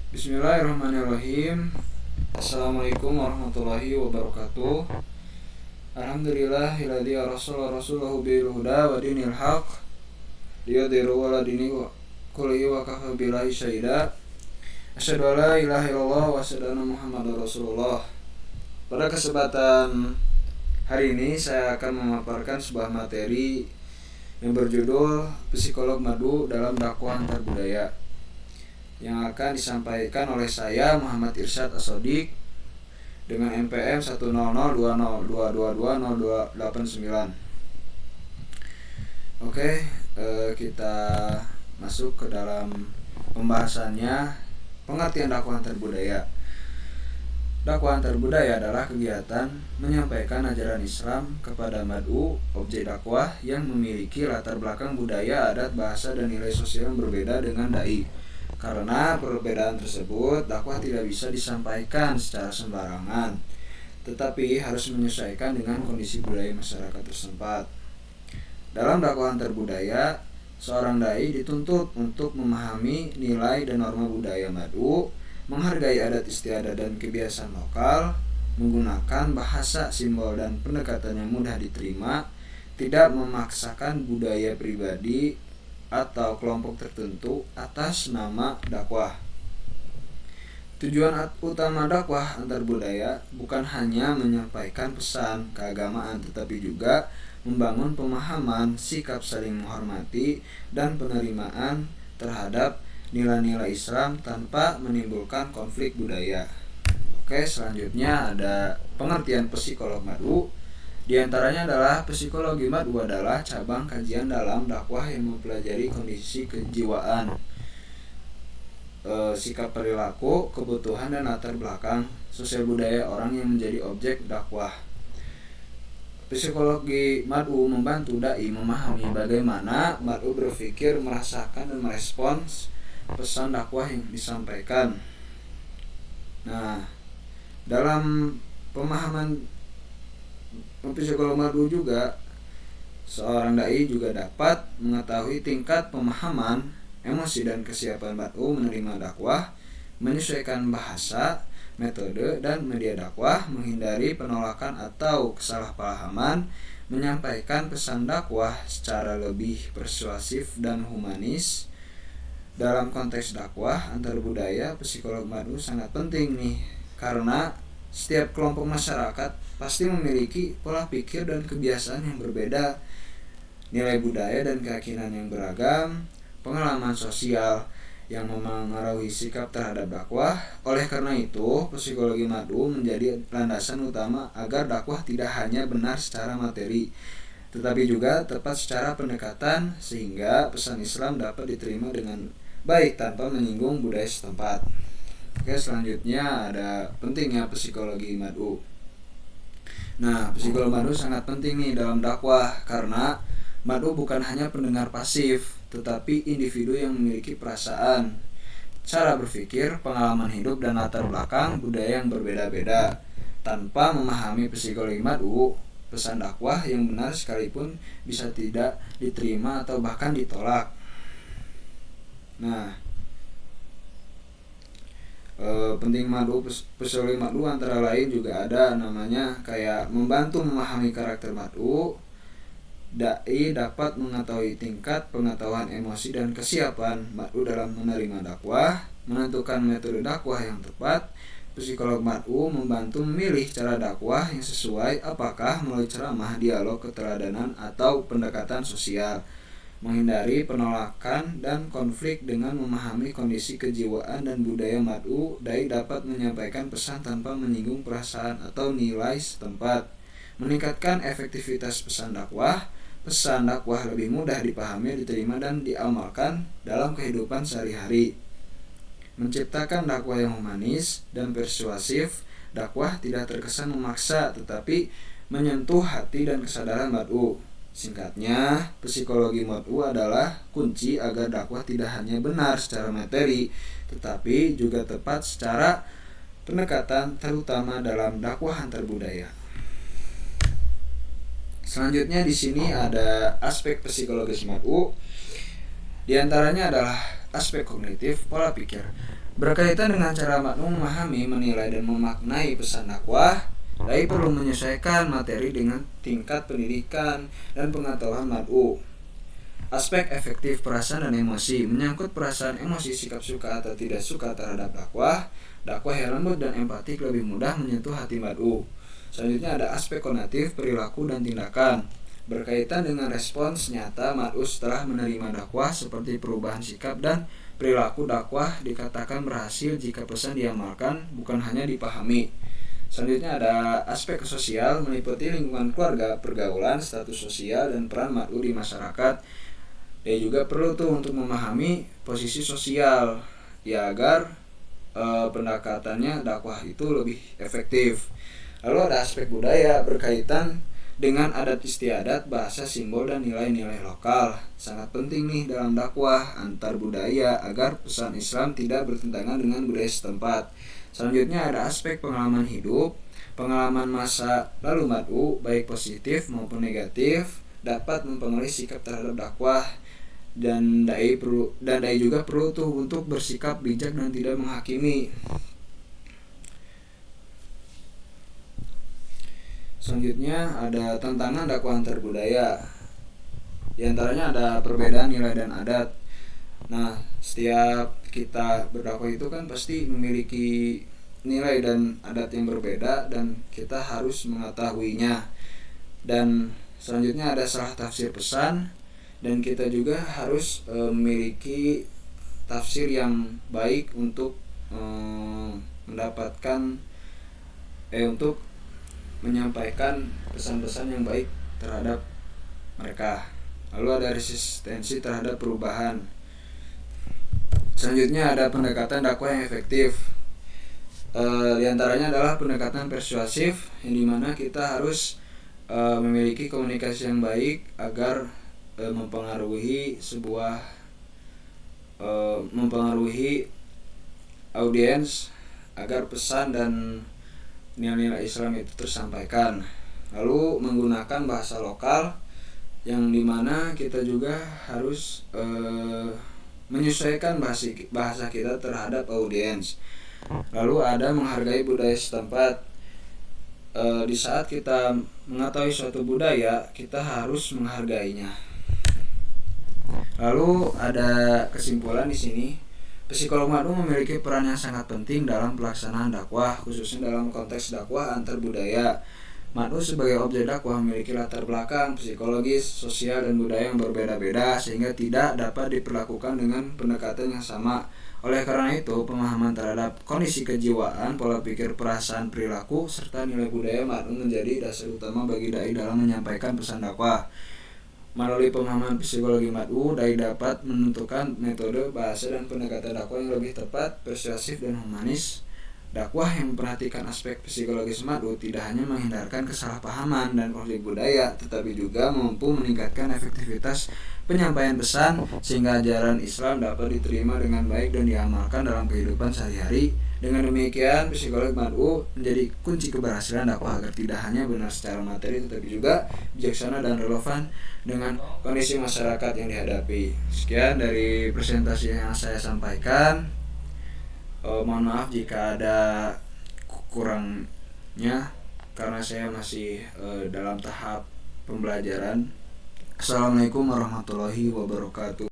Bismillahirrahmanirrahim. Assalamualaikum warahmatullahi wabarakatuh. Alhamdulillahilladzi arsala rasulahu bil huda wa dinil haq liyudhhirahu 'ala dini kullihi wa kafa billahi syahida. Asyhadu an la ilaha illallah wa asyhadu anna Muhammadar Rasulullah. Pada kesempatan hari ini saya akan memaparkan sebuah materi yang berjudul Psikolog Madu dalam Dakwah Antar Budaya, yang akan disampaikan oleh saya Muhammad Irsyad As-Shodiq dengan NPM 1002022220289. Oke, kita masuk ke dalam pembahasannya. Pengertian dakwah antar budaya. Dakwah antar budaya adalah kegiatan menyampaikan ajaran Islam kepada mad'u, objek dakwah yang memiliki latar belakang budaya, adat, bahasa, dan nilai sosial yang berbeda dengan dai. Karena perbedaan tersebut, dakwah tidak bisa disampaikan secara sembarangan, tetapi harus menyesuaikan dengan kondisi budaya masyarakat setempat. Dalam dakwah antar budaya, seorang dai dituntut untuk memahami nilai dan norma budaya mad'u, menghargai adat istiadat dan kebiasaan lokal, menggunakan bahasa, simbol, dan pendekatan yang mudah diterima, tidak memaksakan budaya pribadi atau kelompok tertentu atas nama dakwah. Tujuan utama dakwah antar budaya bukan hanya menyampaikan pesan keagamaan, tetapi juga membangun pemahaman, sikap saling menghormati, dan penerimaan terhadap nilai-nilai Islam tanpa menimbulkan konflik budaya. Oke, selanjutnya ada pengertian psikolog mad'u. Di antaranya adalah psikologi mad'u adalah cabang kajian dalam dakwah yang mempelajari kondisi kejiwaan, sikap perilaku, kebutuhan, dan latar belakang sosial budaya orang yang menjadi objek dakwah. Psikologi mad'u membantu dai memahami bagaimana mad'u berpikir, merasakan, dan merespons pesan dakwah yang disampaikan. Nah, dalam pemahaman psikolog mad'u juga, seorang dai juga dapat mengetahui tingkat pemahaman, emosi, dan kesiapan mad'u menerima dakwah, menyesuaikan bahasa, metode, dan media dakwah, menghindari penolakan atau kesalahpahaman, menyampaikan pesan dakwah secara lebih persuasif dan humanis. Dalam konteks dakwah antar budaya, psikolog mad'u sangat penting nih, karena setiap kelompok masyarakat pasti memiliki pola pikir dan kebiasaan yang berbeda, nilai budaya dan keyakinan yang beragam, pengalaman sosial yang memengaruhi sikap terhadap dakwah. Oleh karena itu, psikologi mad'u menjadi landasan utama agar dakwah tidak hanya benar secara materi, tetapi juga tepat secara pendekatan, sehingga pesan Islam dapat diterima dengan baik tanpa menyinggung budaya setempat. Oke, selanjutnya ada pentingnya psikologi mad'u. Nah, psikologi mad'u sangat penting nih dalam dakwah, karena mad'u bukan hanya pendengar pasif, tetapi individu yang memiliki perasaan, cara berpikir, pengalaman hidup, dan latar belakang budaya yang berbeda-beda. Tanpa memahami psikologi mad'u, pesan dakwah yang benar sekalipun bisa tidak diterima atau bahkan ditolak. Nah, penting mad'u, psikologi mad'u antara lain juga ada namanya kayak membantu memahami karakter mad'u. Dai dapat mengetahui tingkat pengetahuan emosi dan kesiapan mad'u dalam menerima dakwah, menentukan metode dakwah yang tepat. Psikolog mad'u membantu memilih cara dakwah yang sesuai, apakah melalui ceramah, dialog, keteladanan, atau pendekatan sosial. Menghindari penolakan dan konflik. Dengan memahami kondisi kejiwaan dan budaya mad'u, dai dapat menyampaikan pesan tanpa menyinggung perasaan atau nilai setempat, meningkatkan efektivitas pesan dakwah. Pesan dakwah lebih mudah dipahami, diterima, dan diamalkan dalam kehidupan sehari-hari. Menciptakan dakwah yang humanis dan persuasif. Dakwah tidak terkesan memaksa, tetapi menyentuh hati dan kesadaran mad'u. Singkatnya, psikologi mad'u adalah kunci agar dakwah tidak hanya benar secara materi, tetapi juga tepat secara pendekatan, terutama dalam dakwah antar budaya. Selanjutnya di sini ada aspek psikologis mad'u. Di antaranya adalah aspek kognitif, pola pikir. Berkaitan dengan cara mad'u memahami, menilai, dan memaknai pesan dakwah, dai perlu menyesuaikan materi dengan tingkat pendidikan dan pengetahuan mad'u. Aspek efektif perasaan dan emosi. Menyangkut perasaan, emosi, sikap suka atau tidak suka terhadap dakwah yang lembut dan empatik lebih mudah menyentuh hati mad'u. Selanjutnya ada aspek konatif, perilaku dan tindakan. Berkaitan dengan respons nyata mad'u setelah menerima dakwah, seperti perubahan sikap dan perilaku dakwah dikatakan berhasil jika pesan diamalkan, bukan hanya dipahami. Selanjutnya ada aspek sosial, meliputi lingkungan keluarga, pergaulan, status sosial, dan peran mad'u di masyarakat. Dia juga perlu untuk memahami posisi sosial ya agar pendekatannya dakwah itu lebih efektif. Lalu ada aspek budaya, berkaitan dengan adat istiadat, bahasa, simbol, dan nilai-nilai lokal. Sangat penting nih dalam dakwah antar budaya agar pesan Islam tidak bertentangan dengan budaya setempat. Selanjutnya ada aspek pengalaman hidup, pengalaman masa lalu mad'u baik positif maupun negatif dapat mempengaruhi sikap terhadap dakwah, dan dai juga perlu untuk bersikap bijak dan tidak menghakimi. Selanjutnya ada tantangan dakwah antar budaya. Di antaranya ada perbedaan nilai dan adat. Nah, setiap kita berdakwah itu kan pasti memiliki nilai dan adat yang berbeda dan kita harus mengetahuinya. Dan selanjutnya ada salah tafsir pesan, dan kita juga harus memiliki tafsir yang baik untuk untuk menyampaikan pesan-pesan yang baik terhadap mereka. Lalu ada resistensi terhadap perubahan. Selanjutnya ada pendekatan dakwah yang efektif. Di antaranya adalah pendekatan persuasif, yang dimana kita harus memiliki komunikasi yang baik agar mempengaruhi audiens agar pesan dan nilai-nilai Islam itu tersampaikan. Lalu menggunakan bahasa lokal, yang dimana kita juga harus menyesuaikan bahasa kita terhadap audiens. Lalu ada menghargai budaya setempat. Di saat kita mengetahui suatu budaya, kita harus menghargainya. Lalu ada kesimpulan di sini. Psikolog mad'u memiliki peran yang sangat penting dalam pelaksanaan dakwah, khususnya dalam konteks dakwah antar budaya. Mad'u sebagai objek dakwah memiliki latar belakang psikologis, sosial, dan budaya yang berbeda-beda, sehingga tidak dapat diperlakukan dengan pendekatan yang sama. Oleh karena itu, pemahaman terhadap kondisi kejiwaan, pola pikir, perasaan, perilaku, serta nilai budaya mad'u menjadi dasar utama bagi dai dalam menyampaikan pesan dakwah. Melalui pemahaman psikologi mad'u, dai dapat menentukan metode, bahasa, dan pendekatan dakwah yang lebih tepat, persuasif, dan humanis. Dakwah yang memperhatikan aspek psikologis mad'u tidak hanya menghindarkan kesalahpahaman dan konflik budaya, tetapi juga mampu meningkatkan efektivitas penyampaian pesan, sehingga ajaran Islam dapat diterima dengan baik dan diamalkan dalam kehidupan sehari-hari. Dengan demikian, psikologi mad'u menjadi kunci keberhasilan dakwah agar tidak hanya benar secara materi, tetapi juga bijaksana dan relevan dengan kondisi masyarakat yang dihadapi. Sekian dari presentasi yang saya sampaikan. Mohon maaf jika ada kurangnya, karena saya masih dalam tahap pembelajaran. Assalamualaikum warahmatullahi wabarakatuh.